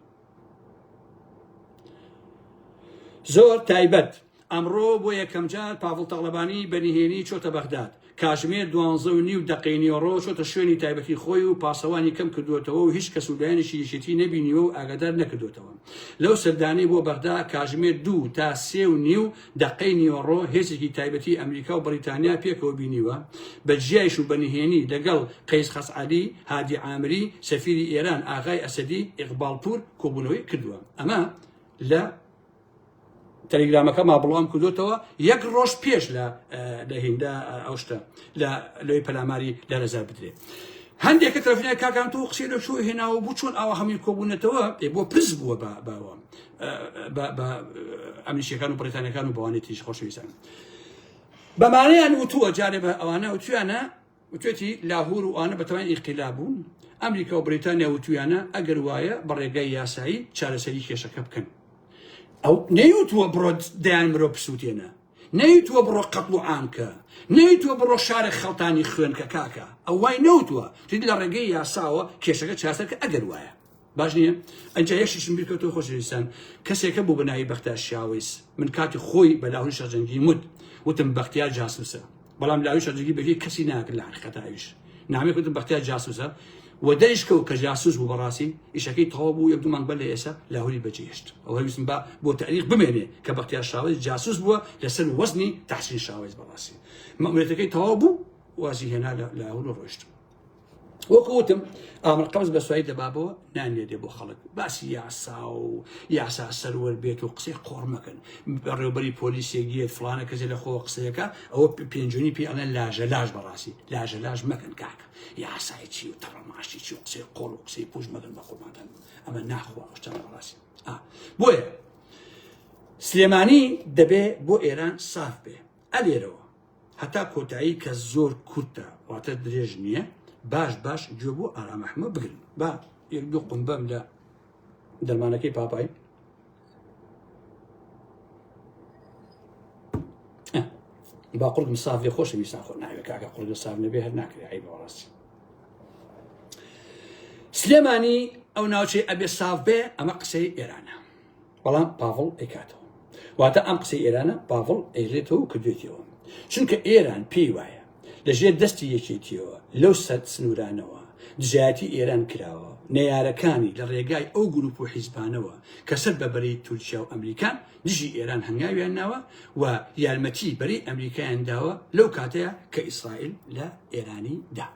زۆر تایبەت ئەمڕۆ بۆ یەکەم جار پاڤڵ تاڵەبانی بەنیهێنی چۆتە بەغداد کاتژمێر 12:30 دقەی چۆتە شوێنی تایبەتی خۆی و پاسەوانی کەم کردوێتەوە و هیچ کەس و لایەنێکی یەکێتی نەبینیوە و ئاگادار نەکردوێتەوە لەو سەردانەی بۆ بەغدا کاتژمێر 2 تا 3:30 دقەی هێزێکی تایبەتی ئەمریکا و بەریتانیا پێکەوە بینیوە بە جیایش و بەنیهێنی لەگەڵ قەیس خەسعەلی هادی عامری سەفیری ئێران ئاغای ئەسەدی ئیقبالپور کۆبوونەوەی کردووە ئەمە لە تەلیگرامەکە ما بڵام کردوتەوە یەک ڕۆژ پێش لە هیندا ئەوشتە لەوەی پەلاماری لالەزار بدرێ هەندێکە تەلەفۆنیای کاکان تۆ قسەی لە شۆ هێناوە بوو چۆن ئەوە هەمووی کۆبوونەتەوە بۆ پرس بووە بە ئەمریکیەکان و بەریتانیەکان و بەوانەی تریش خۆشەویستان بەمانەیان وتووە جارێ بە ئەوانە وتویانە وتوێتی لاهور و ئەوانە بەتەوایان ئینقیلاب بوون ئەمریکا و بریتانیا وتویانە ئەگەر وایە بە ڕێگای یاسایی چارەسەری کێشەکە بکەن ئەو نەیوتووە بڕۆ دەیان مرۆ پسووتێنە نەیوتووە بڕۆ قەتڵ و عامکە نەیوتووە بڕۆ شارێک خەڵتانی خوێنکە کاکە ئەو وای نەوتووە تدی لە ڕێگەی یاساوە کێشەکە چاسەرکە ئەگەر وایە باش نییە ئەنجا یەکشیشم بیرکەوتەوە خۆشەویستان کەسێکە بوو بە ناوی بەختیار شاویس من کاتی خۆی بە لاهوری شەرجەنگی وتم بەختیار جاسووسە بەڵام لاوی شەرجەنگی بەگی کەسی ناکرد لە حقیقەتاویش نامێک وتم بەختیار جاسووسە و دەیشکە و کە جاسووس بوو بەڕاستی ئیشەکەی تەواو بوو یەک دوو مانگ بەر لە ئێستا لاهوری بەجێهێشت ئەوە ویستم بۆ تاریخ بمێنێ کە بەختیار شاویس جاسووس بووە لەسەر وەزنی تەحسین شاویس بەڕاستی مەموریەتەکەی تەواو بوو وازی هێنا لە لاهور و ڕۆیشت وەکوتم ئامر قەبز بە سوایی دەبابەوە نانێدێ بۆ خەڵک باسی یاسا سەروەر بێت و قسەی قۆڕ مەکەن بەڕێوەبەری پۆلیسێگیت فڵانە کەسێ لە خۆوە قسەیەکە ئەوە پێنجۆنی پێ ئەڵێن لاژەلاژ بەڕاستی لاژەلاژ مەکەن کاکە یاسای چی و تەڕەماشی چی و قسەی قۆڕ و قسەی پوش مەکەن بە خۆماتەن ئەمە ناخوا شتانە بەڕاستی بۆیە سلێمانی دەبێ بۆ ئێران ساف بێ ئەلێرەوە هەتا کۆتایی کە زۆر کورتە واتە درێژ نییە باش گوێ بۆ ئارام ئەحمەد بگرن با یەک دوو قمبەم لە دەرمانەکەی پاپای با قورگم ساف لێ خۆشەویستان خۆ ناوێت کاکە قورگە ساف نەبێ هەر ناکرێ عیبە بەڕاستی سلێمانی ئەو ناوچەی ئەبێ ساف بێ ئەمە قسەی ئێرانە بەڵام پاڤڵ ئەیکاتەوە واتە ئەم قسەی ئێرانە پاڤڵ ئەیڕێتەوە و کردوێتەوە چونکە ئێران پێی وایە لەژێر دەستی یەکێتیەوە لەو سەد سنوورانەوە دژایەتی ئێران کراوە نەیارەکانی لە ڕێگای ئەو گروپ و حیزبانەوە کە سەر بە بەرەی تورکیا و ئەمریکان دژی ئێران هەنگاویان ناوە و یارمەتی بەرەی ئەمریکایان داوە لەو کاتەیە کە ئیسرائیل لە ئێرانی دا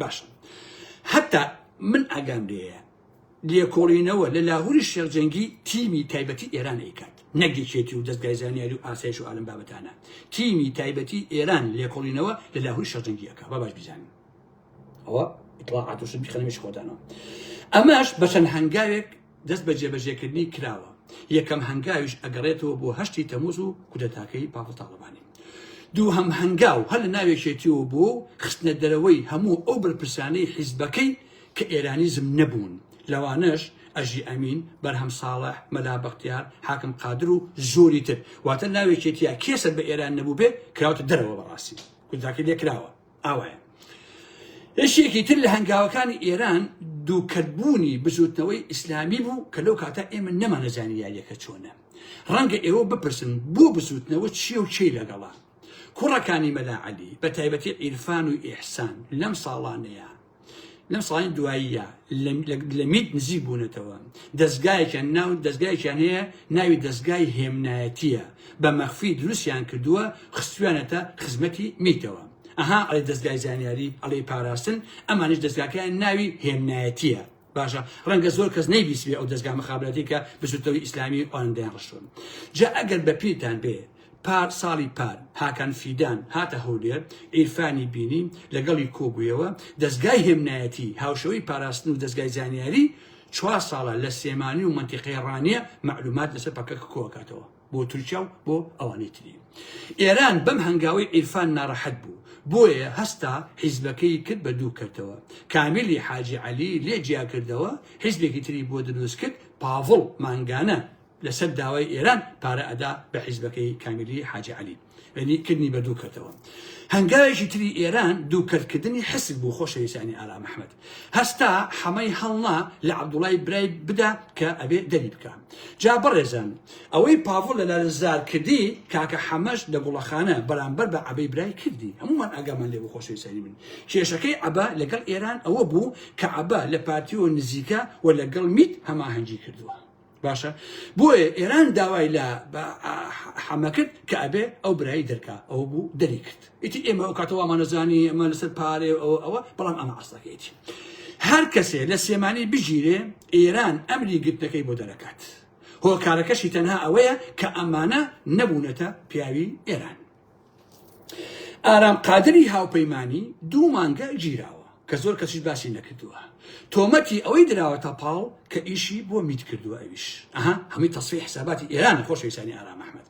باشە هەتا من ئاگام لێیە لێکۆڵینەوە لە لاهوری شێرجەنگی تیمی تایبەتی ئێران ئەیکات نەگەیکێتی و دەستگای زانیاری و ئاسایش و ئالم بابەتانە تیمی تایبەتی ئێران لێکۆڵینەوە لە لاهوری شێرجەنگیەکە با باش بیزانین ئەوە ئیطلاعات و شت بیخەنەوەی خۆتانەوە ئەمەش بە چەند هەنگاوێک دەست بە جێبەجێکردنی کراوە یەکەم هەنگاویش ئەگەڕێتەوە بۆ 8 تەمووز و کودەتاکەی پاڤڵ تاڵبانی. دووهەم هەنگاو هەر لە ناوێکێتیەوە بۆ خستنە دەرەوەی هەموو ئەو بەرپرسانەی حیزبەکەی کە ئێرانیزم نەبوون، لەوانەش ئەژی ئەمین، بەرهەم ساڵح، مەلا بەختیار، حاکم قادر و زۆری تر. واتە ناوێکێتیە کێسە بە ئێران نەبوو بێ کراوەتە دەرەوە بەڕاستی کودەتاکەی لێکراوە. ئاوایە هێشتێکی تر لە هەنگاوەکانی ئێران دووکەتبوونی بزوتنەوەی ئیسلامی بوو کە لەو کاتە ئێمە نەمانەزانی یاریەکە چۆنە. ڕەنگە ئێوە بپرسن بۆ بزوتنەوە چیە و چی لەگەڵا. کوڕەکانی مەلا عەلی بە تایبەتی عیرفان و ئیحسان لەم ساڵانەیە، لەم ساڵانی دواییە لە میت نزیک بوونەتەوە. دەستگایەکیان هەیە ناوی دەستگای هێمنایەتیە، بە مەخفی دروستیان کردووە خستویانەتە خزمەتی میتەوە. ئەها ئەڵێ دەستگای زانیاری، ئەڵێ پاراستن، ئەمانش دەستگاکەیان ناوی هێمنایەتیە. باشە ڕەنگە زۆر کەس نەیبیستبێ ئەو دەستگا مخابراتی کە بزوتەوەی ئیسلامی ئەوەندەیان ڕشتون. جا ئەگەر بە پیرتان بێ ساڵی پار هاکان فیدان هاتە هەولێر، عیرفانی بینی لەگەڵی کۆبوویەوە، دەستگای هێمنایەتی هاوشەوەی پاراستن و دەستگای زانیاری 4 ساڵە لە سێمانی و منتیقەی ڕانیە معلومات لەسەر پەکەکە کۆکاتەوە بۆ تورکیا و بۆ ئەوانەی تری. ئێران بەم هەنگاوی عیرفان ناڕەحەت بوو، بۆیە هەستا حیزبەکەی کرد بە دوو کردەوە. کامیلی حاجی عەلی لێ جیا کردەوە، حیزبێکی تری بۆ دروست کرد، پاڤڵ مانگانە لەسەر داوای ئێران پارە ئەدا بە حیزبەکەی کامیلی حاجی عەلی، یعنی کردنی بە دوو کردەوە. هەنگاوێکی تری ئێران دووکەرکردنی حسب بوو خۆشەویستانی ئارام ئەحمەد. هەستا حەمەی هەڵنا لە عەبدوڵای برای بدا کە ئەبێ دەری بکە. جا بەڕێزان ئەوەی پاڤڵ لە لەرزار کردی کاکە حەمەش لە گوڵەخانە بەرامبەر بە عەبەی برای کردی. هەمومان ئاگامان لێ بوو خۆشەویستانی من. کێشەکەی عەبە لەگەڵ ئێران ئەوە بوو کە عەبە لە پارتیۆ نزیکە و لەگەڵ میت هەماهەنگی کردووە. باشە بۆیە ئێران داوای لە حەمە کرد کە ئەبێ ئەو برایی دەرکا، ئەو بوو دەری کرد. ئیتی ئێمە ئەو کاتەوە ئەمانەزانی ئەمە لەسەر پارێ ئەوە، بەڵام ئەمە ئەسڵەکەیەتی هەر کەسێ لە سێمانی بژیرێ ئێران ئەمری گرتنەکەی بۆ دەرەکات. هۆکارەکەشی تەنها ئەوەیە کە ئەمانە نەبوونەتە پیاوی ئێران. ئارام قادری هاوپەیمانی 2 مانگە گیراوە کە زۆر کەسیش باسی نەکردووە. تۆمەتی ئەوەی دراوەتە پاڵ کە ئیشی بۆ میت کردووە. ئەویش هەمووی تەصفیح حساباتی ئێران خۆشەویستانی ئارام ئەحمەد.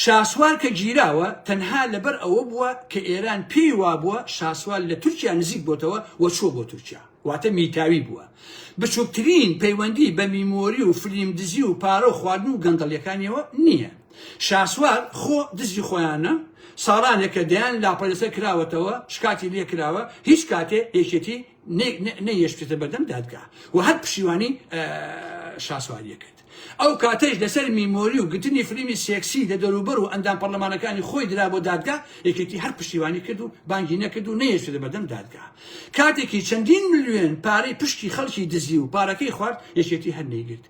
شاسوار کە گیراوە تەنها لەبەر ئەوە بووە کە ئێران پێی وابووە شاسوار لە تورکیا نزیک بۆتەوە و چۆ بۆ تورکیا، واتە میتاوی بووە. بچووکترین پەیوەندی بە میمۆری و فلیمدزی و پارە و خواردن و گەندەڵیەکانیەوە نییە. شاسوار خۆ دزی خۆیانە، ساڵانێکە دەیان لاپەلەسەر کراوەتەوە، شکاتی لێ کراوە، هیچ کاتێ یەکێتی نەیەشتێتە بەردەم دادگا و هەر پشیوانی شاسواریە کرد. ئەو کاتەش لەسەر میمۆری و گرتنی فلیمی سێکسی لە دەوروبەر و ئەندام پەرلەمانەکانی خۆی درا بۆ دادگا، یەکێتی هەر پشتیوانی کرد و بانگی نەکرد و نەیەشتێتە بەردەم دادگا. کاتێکی چەندین ملیۆن پارەی پشتی خەڵکی دزی و پارەکەی خوارد، یەکێتی هەر نەیگرت.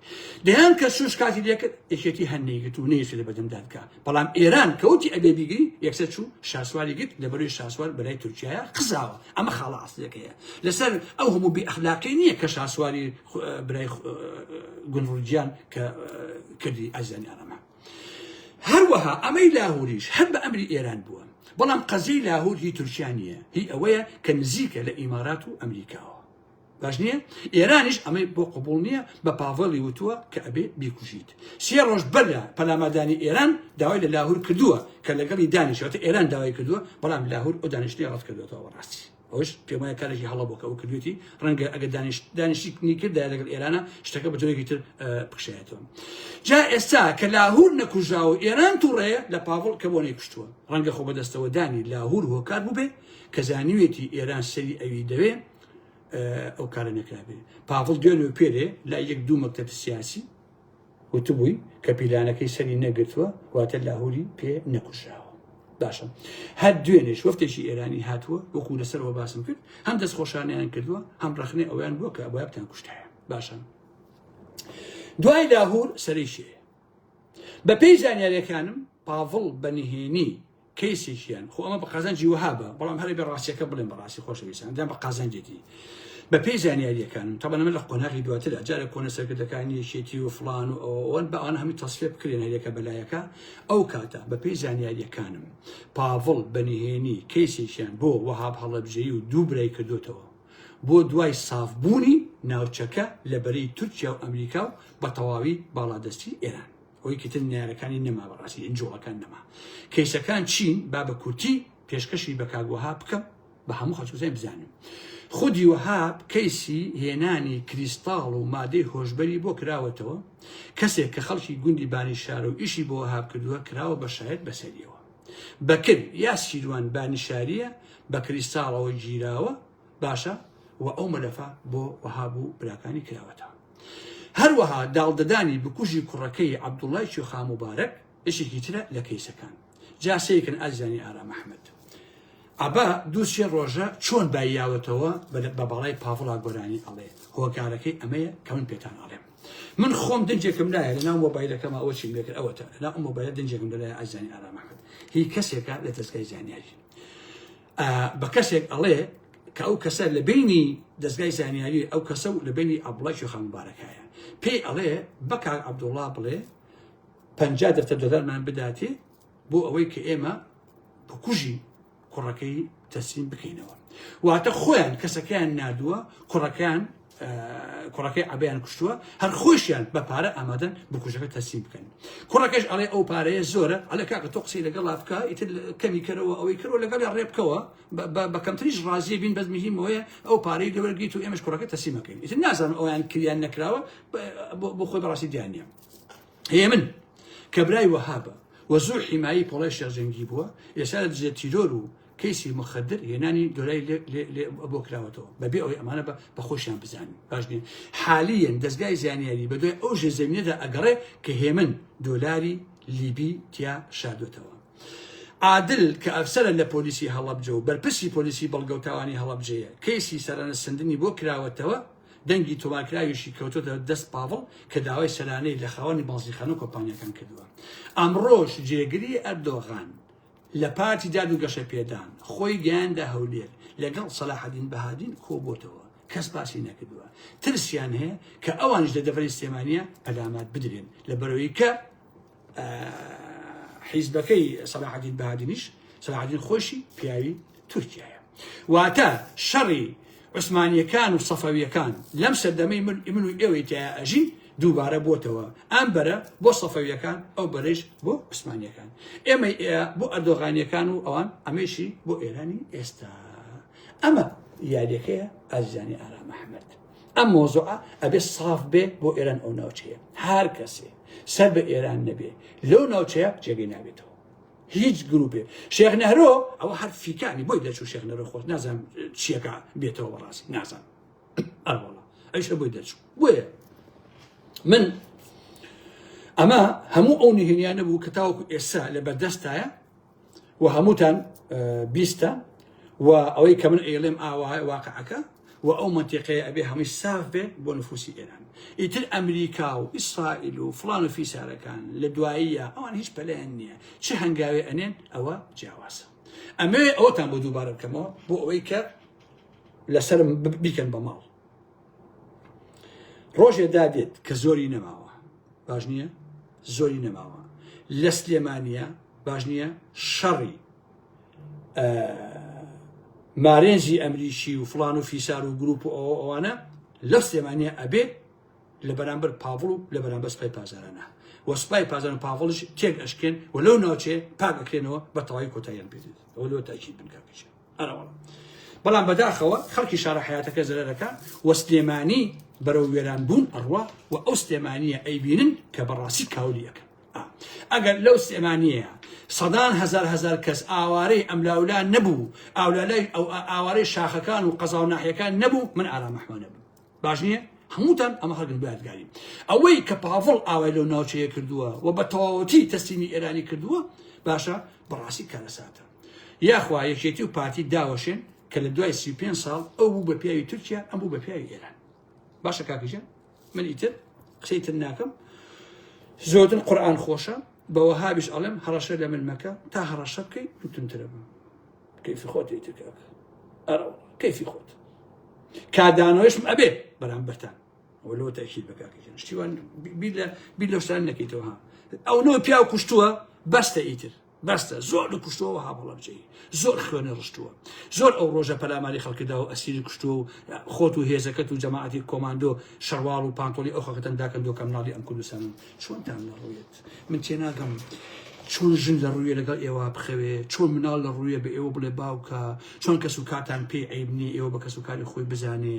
دەیان کە سوش کاتی لێکرد، یەکێتی هەر نەیگرت و نەیەشتێتە بەردەم دادگا. بەڵام ئێران کەوتی ئەبێ بیگری، یەکسەر چوو شاسواری گرت، لەبەروی شاسوار بەلای تورکیایە قزاوە. ئەمە خاڵە ئەسڵەکەیە. لەسەر ئەو هەموو بێئەخلاقی نییە کە شاسواری برای گونڕوجیان کە کردی ئازانی ئارامە. هەروەها ئەمەی لاهوریش هەر بە ئەمری ئێران بووە، بەڵام قەزەی لاهور هی تورکیانیە، هی ئەوەیە کە نزیکە لە ئیمارات و ئەمریکاوە. باش نییە؟ ئێرانیش ئەمەی بۆ قبوڵ نییە، بە پاڤڵی وتووە کە ئەبێ بیکوژیت. 3 ڕۆژ بەرە پەلامادانی ئێران داوای لە لاهور کردووە کە لەگەڵی دانیشەوەتە ئێران داوای کردووە، بەڵام لاهور ئەو دانیشتنی ڕەت کردوێتەوە ڕاستی. ئەوش پێم وایە کارێکی هەڵە بۆ کە ئەو کردوێتی، ڕەنگە ئەگەر دانیشتنی کردای لەگەڵ ئێرانە شتەکە بە جۆرێکی تر بکشایەتەوە. جا ئێستا کە لاهور نەکوژاوە و ئێران تووڕەیە لە پاڤڵ کە بۆ نەیکوشتووە، ڕەنگە خۆ بەدەستەوە دانی لاهور هۆکار بووبێ کە زانیوێتی ئێران سەری ئەوی دەوێ ئەو کارە نەکرابێ. پاڤڵ دوێنێ پێرێ لا 1-2 مەکتەب سیاسی وتبووی کە پیلانەکەی سەری نەگرتووە، واتە لاهوری پێ نەکوژاوە. باشە هەر دوێنێش وەفتێکی ئێرانی هاتووە، وەکو لەسەرەوە باسم کرد، هەم دەست خۆشانیان کردووە، هەم ڕخنەی ئەویان بووە کە ئەوە بتان کوشتایە. باشە دوای لاهور سەرەی شێ. بە پێی زانیاریەکانم پاڤڵ بەنهێنی کەیسێکیان، خۆ ئەمە بە قازانجی وهابە، بەڵام هەرێ بە ڕاستیەکە بڵێن بەڕاستی خۆشەویستان دەم بە قازانجێتی. بە پێی زانیاریەکانم تەبەن ئەمە لە قۆناغی دواتر جارە کۆنە سەرکردەکانی یەکێتی و فڵان و ئەوەن بە ئەوان هەمی تەصفیە بکرێن هەرێکە بەلایەکە. ئەو کاتە بە پێی زانیاریەکانم پاڤڵ بەنهێنی کەیسێکیان بۆ وەهاب هەڵەبجەیی و 2 برای کردوتەوە بۆ دوای سافبوونی ناوچەکە لەبەری تورکیا و ئەمریکا و بە تەواوی باڵادەستی ئێران ئەوەی کتر نیارەکانی نەما بەڕاستی ئەنجۆڵەکان نەما کەیسەکان چین با بە کورتی پێشکەشی بە کاگوها بکەم بە هەموو خەڵکوزای بزانم خودی وهاب کەیسی هێنانی کریستاڵ و مادەی هۆشبەری بۆ کراوەتەوە کەسێک کە خەڵکی گوندی بانی شارە و ئیشی بۆ وهاب کردووە کراوە بە شایەت بەسەریەوە بەکرد یا سیروان بانیشاریە بە کریستاڵەوە گیراوە باشە و ئەو مەلەفە بۆ وهاب و براکانی کراوەتەوە هەروەها داڵدەدانی بکوژی کوڕەکەی عەبدوڵای شێخا موبارەک ئشێکی ترە لە کەیسەکان جاسەیەکن ئازانی ئارام ئەحمەد ئەبا دووسێ ڕۆژە چۆن باییاوەتەوە بە باڵای پاڤڵا گۆرانی ئەڵێ هۆکارەکەی ئەمەیە کە من پێتان ئەڵێم من خۆم دنجێکم لایە لەناو مۆبایلەکەمە ئەوە چیم لێکرد ئەوەتە لەناو ئەم مۆبایلە دنجێکم لەلایە ئازانی ئارام ئەحمەد هی کەسێکە لە دەستگای زانیاری بە کەسێک ئەڵێ کە ئەو کەسە لە بینی دەستگای زانیاری ئەو کەسە و لە بینی عەبدوڵای شێخا موبارەکایە پێی ئەڵێ بە کاک عەبدوڵا بڵێ 50 دەفتەر دۆلارمان بداتێ بۆ ئەوەی کە ئێمە بکوژی کوڕەکەی تەسلیم بکەینەوە واتە خۆیان کەسەکەیان نادووە کوڕەکەی عەبەیان کوشتووە هەر خۆشیان بە پارە ئامادەن بکوژەکە تەسلیم بکەن کوڕەکەش ئەڵێ ئەو پارەیە زۆرە ئەڵێ کاکە تۆ قسەی لەگەڵا بکە ئیتر کەمی کەرەوە ئەوەی کەرەوە لەگەڵ ڕێ بکەوە بە کەمتریش ڕازیە بین بەس مهمەوەیە ئەو پارەی لەوەرگیت و ئێمەش کوڕەکە تەسلیم بکەین ئیتر نازانم ئەویان کریان نەکراوە بۆ خۆی بەڕاستی دیان نییە هەیە من کە برای وەهابە و زۆر حیمایی پۆڵای شێرجەنگی بووە ئێستا لە دژێ تیرۆر و کەیسی مخدر هێنانی دۆلای بۆ کراوەتەوە بەبێ ئەوەی ئەمانە بە خۆشیان بزانین باش نیە حالیەن دەستگای زانیاری بە دوای ئەو ژێر زەمینەدا ئەگەڕێ کە هێمن دۆلاری لیبی تیا شاردوتەوە عادل کە ئەفسەرە لە پۆلیسی هەڵەبجە و بەرپرسی پۆلیسی بەڵگەوتاوانی هەڵەبجەیە کەیسی سەرانە سندنی بۆ کراوەتەوە دەنگی تۆمارکراویشی کەوتۆتە دەست پاڤڵ کە داوای سەرانەی لە خاوەنی بازرخانە و کۆمپانیەکان کردووە ئەمڕۆژ جێگیری ئەردۆغان لە پارتی داد و گەشە پێدان خۆی گەیاندا هەولێر لەگەڵ سەلاحەدین بەهادین کۆبۆتەوە کەس باسی نەکردووە ترسیان هەیە کە ئەوانش لە دەڤەری سلێمانیە پەلامات بدرێن لەبەرەوەی کە حیزبەکەی سەلاحەدین بەهادینیش سەلاحەدین خۆشی پیاوی تورکیایە واتە شەڕی عوسمانیەکان و سەفەویەکان لەم سەردەمەی من و ئێوەی تیا ئەژین دووبارە بۆتەوە ئەم بەرە بۆ سەفەویەکان ئەو بەرەش بۆ عوسمانیەکان ئێمە بۆ ئەردۆغانیەکان و ئەوان ئەمەشی بۆ ئێرانی ئێستا ئەمە یاریەکەیە ئازیزانی ئارام ئەحمەد ئەم مۆزوعە ئەبێ ساف بێ بۆ ئێران ئەو ناوچەیە هەر کەسێ سەر بە ئێران نەبێ لەو ناوچەیە جێگەی نابێتەوە هیچ گروپێ شێخ نەهرۆ ئەوە هەر فیکانی بۆی دەچوو شێخ نەهرۆ خۆش نازانم چیەکە بێتەوە بەڕاستی نازانم ئەوەڵە ئەیشە بۆی دەچوو بۆیە من ئەمە هەموو ئەو نهێنیانە بوو کە تاوەکو ئێستا لە بەردەستایە و هەمووتان بیستە و ئەوەی کە من ئێڵێم ئاوای واقعەکە و ئەو منتیقەیە ئەبێ هەمووی ساف بێ بۆ نفوسی ئێران ئیتر ئەمریکا و ئیسرائیل و فڵان و فیسارەکان لە دواییە ئەوان هیچ پەلەیان نییە چه هەنگاوێ ئەنێن ئەوە جیاوازە ئەمێ ئەوەتان بۆ دووبارە بکەمەوە بۆ ئەوەی کە لەسەرم بیکەن بە ماڵ ڕۆژێ دادێت کە زۆری نەماوە باش نییە زۆری نەماوە لە سلێمانیە باش نییە شەڕی مارێنجی ئەمریکی و فڵان و فیسار و گروپ و ئەوانە لە سلێمانیە ئەبێت لە بەرامبەر پاڤڵ و لە بەرامبەر سپای پازارانە و سپای پازاران و پاڤڵش تێک ئەشکێن و لەو ناوچێ پاک ئەکرێنەوە بە تەواوی کۆتاییان پێدێت ئەوە لەوە تاکید بنکاکەشە ئەرەوەڵە بەڵام بەداخەوە خەڵکی شارە حیاتەکە زەرەرەکە و سلێمانی بەرەو وێران بوون ئەڕوا و ئەو سلێمانیە ئەیبینن کە بەڕاستی کاولی ئەەکەن ئەگەر لەو سلێمانیە سەدان هەزار کەس ئاوارەی ئەملاولا نەبوو ئاوارەی شاخەکان و قەزا و ناحیەکان نەبوو من ئارام ئەحمەد نەبوو باش نییە هەمووتان ئەمە هەرگن بیادگاریم ئەوەی کە پاڤڵ ئاوای لەو ناوچەیە کردووە و بە تەواوەتی تەسلیمی ئێرانی کردووە باشە بەڕاستی کارەساتە یاخوا یەکێتی و پارتی داوەشێن کە لە دوای 35 ساڵ ئەو بوو بە پیاوی تورکیا ئەم بوو بە پیاوی ئێران باشە کاکەجان من ئیتر قسەی تر ناکەم زۆرتر قورئان خۆشە بە وەهابیش ئەڵێم هەڕەشە لە من مەکە تا هەڕەشە بکەی تونترە بم کەیفی خۆت ئیتر کاکە ئەرەوە کەیفی خۆت کادانەوەیشم ئەبێ بەرامبەرتان ئەوە لەوە تاکید بە کاکەجان شتیوان بیر لە شتان نەکەیتەوە ها ئەو نەوە پیاو کوشتووە بەستە ئیتر بەستە زۆر لە کوشتەوە هاوڵە بجێ زۆر خوێنە ڕشتووە زۆر ئەو ڕۆژە پەلاماری خەڵکیدا و ئەسیری کوشتۆ و خۆت و هێزەکەت و جەماعەتی کۆماندۆ شەڕواڵ و پانتۆلی ئەو خەکەتەنداکەن دۆ کەمناڵی ئەم کوردستانن چۆنتان لەڕوویت من تێناگەم چۆن ژن لە ڕوویە لەگەڵ ئێوە بخەوێ چۆن مناڵ لە ڕوویە بە ئێوە بڵێ باوکە چۆن کەس و کاتان پێی عیبنی ئێوە بە کەس و کاری خۆی بزانێ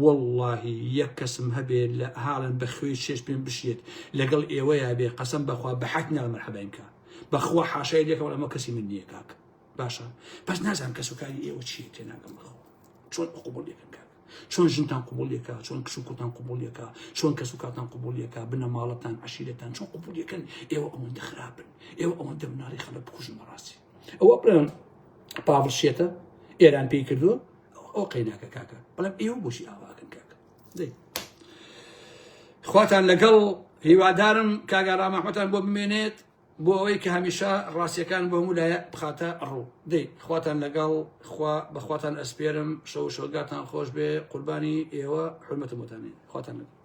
واللهی یەک کەسم هەبێت لە هاڵن بە خوێی شێش پێم بشێت لەگەڵ ئێوەیە بێ قەسەم بەخوا بە حەک ناڵ مەرحەبەین کە بەخوا حاشای لێکەوە ئەمە کەسی من نییە کاک باشە پس نازانم کەس و کاری ئێوە چیە تێناگەم بخەوە چۆن قوبوڵیەکەن کاک چۆن ژنتان قوبوڵیەکە چۆن کچ و کوتان قوبوڵیەکە چۆن کەس و کاتان قوبوڵیەکە بنە ماڵەتان عەشیرەتان چۆن قوبوڵیەکەن ئێوە ئەوەندە خراپن ئێوە ئەوەندە مناڵی خەڵک بکوژن بەڕاستی ئەوە بڵێن پاڤڵ شێتە ئێران پێی کردووە ئەو قەیناکە کاکە بەڵام ئێوە بۆشی ئاواکەن کاکە دەی خواتان لەگەڵ هیوادارم کاگا ڕامەحمەدتان بۆ بمێنێت بۆ ئەوەی کە هەمیشە ڕاستیەکان بۆ هەموو لایە بخاتە ڕوو دەی خواتان لەگەڵ بەخواتان ئەسپێرم شەو شۆگاتان خۆش بێ قوربانی ئێوە حورمەتم بۆتانێ خواتان لەگەڵ